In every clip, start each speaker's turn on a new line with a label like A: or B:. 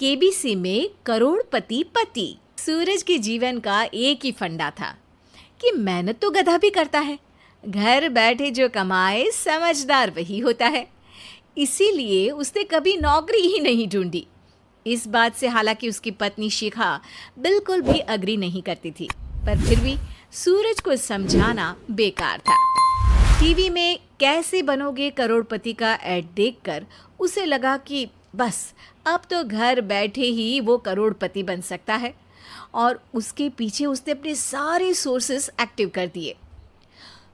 A: KBC में करोड़पति पति। सूरज के जीवन का एक ही फंडा था कि मेहनत तो गधा भी करता है, घर बैठे जो कमाए समझदार वही होता है। इसीलिए उसने कभी नौकरी ही नहीं ढूंढी। इस बात से हालांकि उसकी पत्नी शिखा बिल्कुल भी अग्री नहीं करती थी, पर फिर भी सूरज को समझाना बेकार था। टीवी में कैसे बनोगे करोड़पति का ऐड देखकर उसे लगा कि बस अब तो घर बैठे ही वो करोड़पति बन सकता है, और उसके पीछे उसने अपने सारे सोर्सेस एक्टिव कर दिए।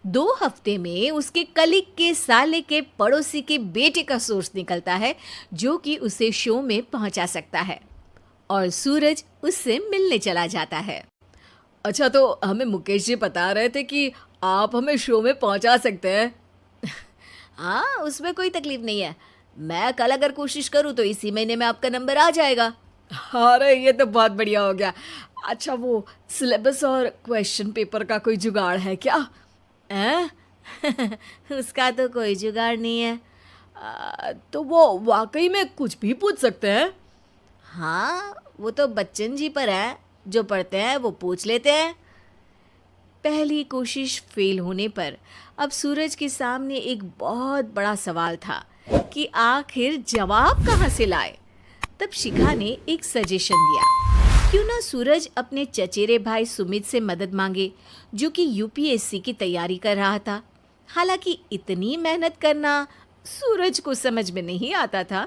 A: 2 हफ्ते में उसके कलीग के साले के पड़ोसी के बेटे का सोर्स निकलता है जो कि उसे शो में पहुंचा सकता है, और सूरज उससे मिलने चला जाता है।
B: अच्छा, तो हमें मुकेश जी बता रहे थे कि आप हमें शो में पहुंचा सकते हैं।
A: हाँ, उसमें कोई तकलीफ नहीं है। मैं कल अगर कोशिश करूँ तो इसी महीने में आपका नंबर आ जाएगा।
B: अरे ये तो बहुत बढ़िया हो गया। अच्छा, वो सिलेबस और क्वेश्चन पेपर का कोई जुगाड़ है क्या?
A: उसका तो कोई जुगाड़ नहीं है।
B: तो वो वाकई में कुछ भी पूछ सकते हैं?
A: हाँ, वो तो बच्चन जी पर है, जो पढ़ते हैं वो पूछ लेते हैं। पहली कोशिश फेल होने पर अब सूरज के सामने एक बहुत बड़ा सवाल था कि आखिर जवाब कहाँ से लाए। तब शिखा ने एक सजेशन दिया, क्यों ना सूरज अपने चचेरे भाई सुमित से मदद मांगे, जो कि यूपीएससी की तैयारी कर रहा था। हालांकि इतनी मेहनत करना सूरज को समझ में नहीं आता था,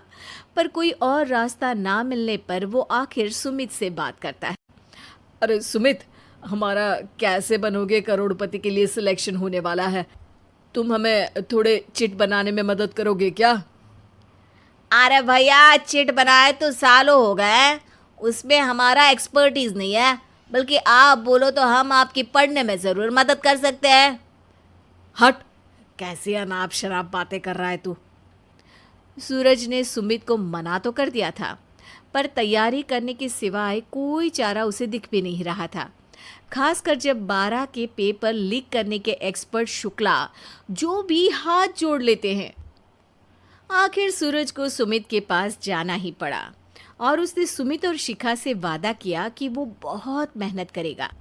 A: पर कोई और रास्ता ना मिलने पर वो आखिर सुमित से बात करता है।
B: अरे सुमित, हमारा कैसे बनोगे करोड़पति के लिए सिलेक्शन होने वाला है। तुम हमें थोड़े चिट बनाने में मदद करोगे क्या?
A: अरे भैया, चिट बनाए तो सालों हो गए, उसमें हमारा एक्सपर्टीज नहीं है, बल्कि आप बोलो तो हम आपकी पढ़ने में ज़रूर मदद कर सकते हैं।
B: हट, कैसी अनाप शराब बातें कर रहा है तू।
A: सूरज ने सुमित को मना तो कर दिया था, पर तैयारी करने के सिवाय कोई चारा उसे दिख भी नहीं रहा था, खासकर जब 12 के पेपर लीक करने के एक्सपर्ट शुक्ला जो भी हाथ जोड़ लेते हैं। आखिर सूरज को सुमित के पास जाना ही पड़ा, और उसने सुमित और शिखा से वादा किया कि वो बहुत मेहनत करेगा।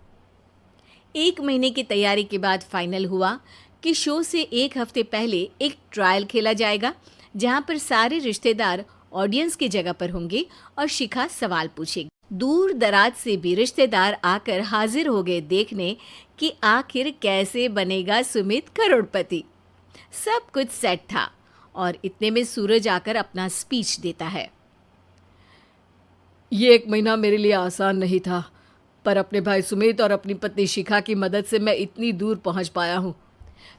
A: 1 महीने की तैयारी के बाद फाइनल हुआ कि शो से 1 हफ्ते पहले एक ट्रायल खेला जाएगा, जहां पर सारे रिश्तेदार ऑडियंस की जगह पर होंगे और शिखा सवाल पूछेगी। दूर दराज से भी रिश्तेदार आकर हाजिर हो गए देखने कि आखिर कैसे बनेगा सुमित करोड़पति। सब कुछ सेट था, और इतने में सूरज आकर अपना स्पीच देता है।
B: ये 1 महीना मेरे लिए आसान नहीं था, पर अपने भाई सुमित और अपनी पत्नी शिखा की मदद से मैं इतनी दूर पहुंच पाया हूँ।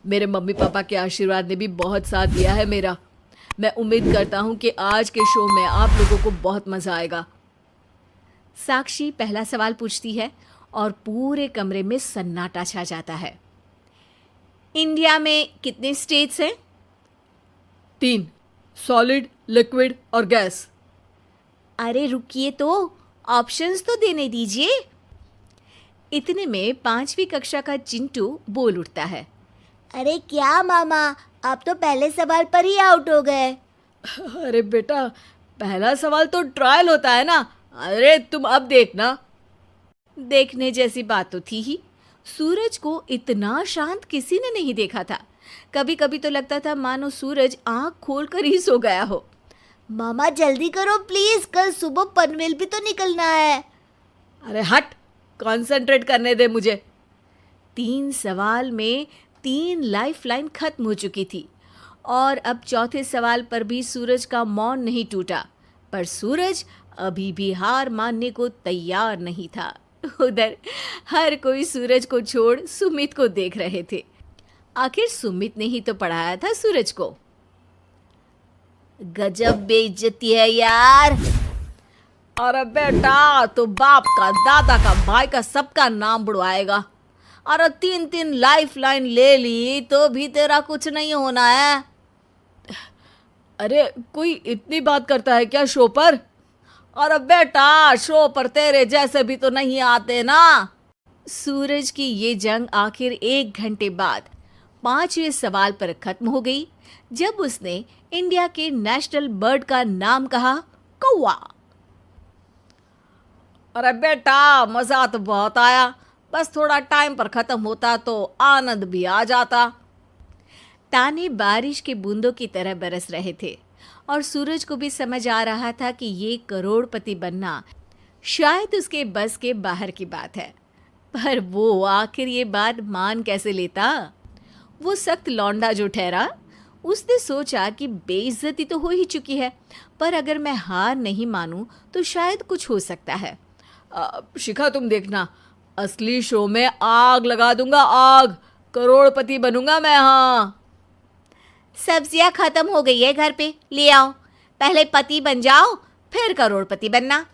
B: मेरे मम्मी पापा के आशीर्वाद ने भी बहुत साथ दिया है मेरा। मैं उम्मीद करता हूँ कि आज के शो में आप लोगों को बहुत मज़ा आएगा।
A: साक्षी पहला सवाल पूछती है और पूरे कमरे में सन्नाटा छा जाता है। इंडिया में कितने स्टेट्स हैं?
B: 3, सॉलिड, लिक्विड और गैस।
A: अरे रुकिए, तो ऑप्शंस तो देने दीजिए। इतने में 5वीं कक्षा का चिंटू बोल उठता है।
C: अरे क्या मामा, आप तो पहले सवाल पर ही आउट हो गए।
B: अरे बेटा, पहला सवाल तो ट्रायल होता है ना। अरे तुम अब देखना।
A: देखने जैसी बात तो थी ही। सूरज को इतना शांत किसी ने नहीं देखा था। कभी कभी तो लगता था मानो सूरज आंख खोलकर ही सो गया हो।
C: मामा जल्दी करो प्लीज, कल सुबह पनवेल भी तो निकलना है।
B: अरे हट, कंसंट्रेट करने दे मुझे।
A: 3 सवाल में 3 लाइफलाइन खत्म हो चुकी थी, और अब चौथे सवाल पर भी सूरज का मौन नहीं टूटा। पर सूरज अभी भी हार मानने को तैयार नहीं था। उधर हर कोई सूरज को छोड़ सुमित को देख रहे थे। आखिर सुमित ने ही तो पढ़ाया था सूरज को।
C: गजब बेइज्जती है यार।
B: अरे बेटा, तो बाप का, दादा का, भाई का, सबका नाम बुड़वाएगा।
A: अरे 3 लाइफलाइन ले ली तो भी तेरा कुछ नहीं होना है।
B: अरे कोई इतनी बात करता है क्या शो पर?
A: अरे बेटा, शो पर तेरे जैसे भी तो नहीं आते ना। सूरज की ये जंग आखिर 1 घंटे बाद 5वें सवाल पर खत्म हो गई, जब उसने इंडिया के नेशनल बर्ड का नाम कहा, कौवा।
B: अरे बेटा, मजा तो बहुत आया, बस थोड़ा टाइम पर खत्म होता तो आनंद भी आ जाता।
A: ताने बारिश के बूंदों की तरह बरस रहे थे और सूरज को भी समझ आ रहा था कि ये करोड़पति बनना शायद उसके बस के बाहर की बात है। पर वो आखिर ये बात मान कैसे लेता? वो सख्त लौंडा जो ठहरा, उसने सोचा कि बेइज्जती तो हो ही चुकी है, पर अगर मैं हार नहीं मानूं तो शायद कुछ हो सकता है।
B: शिखा, तुम देखना, असली शो में आग लगा दूंगा, आग, करोड़पति बनूंगा मैं। हाँ,
A: सब्जियां खत्म हो गई है घर पे, ले आओ। पहले पति बन जाओ, फिर करोड़पति बनना।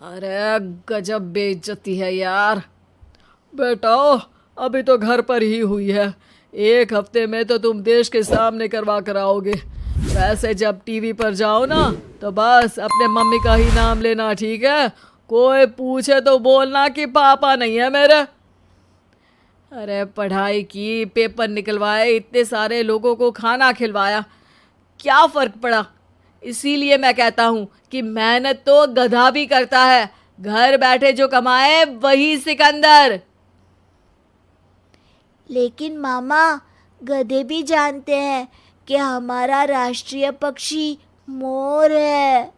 B: अरे गजब बेइज्जती है यार। बेटा, अभी तो घर पर ही हुई है, 1 हफ्ते में तो तुम देश के सामने करवा कर आओगे। वैसे जब टीवी पर जाओ ना तो बस अपने मम्मी का ही नाम लेना, ठीक है? कोई पूछे तो बोलना कि पापा नहीं है मेरे। अरे पढ़ाई की, पेपर निकलवाए, इतने सारे लोगों को खाना खिलवाया, क्या फ़र्क पड़ा? इसीलिए मैं कहता हूँ कि मेहनत तो गधा भी करता है, घर बैठे जो कमाए वही सिकंदर।
C: लेकिन मामा, गधे भी जानते हैं कि हमारा राष्ट्रीय पक्षी मोर है।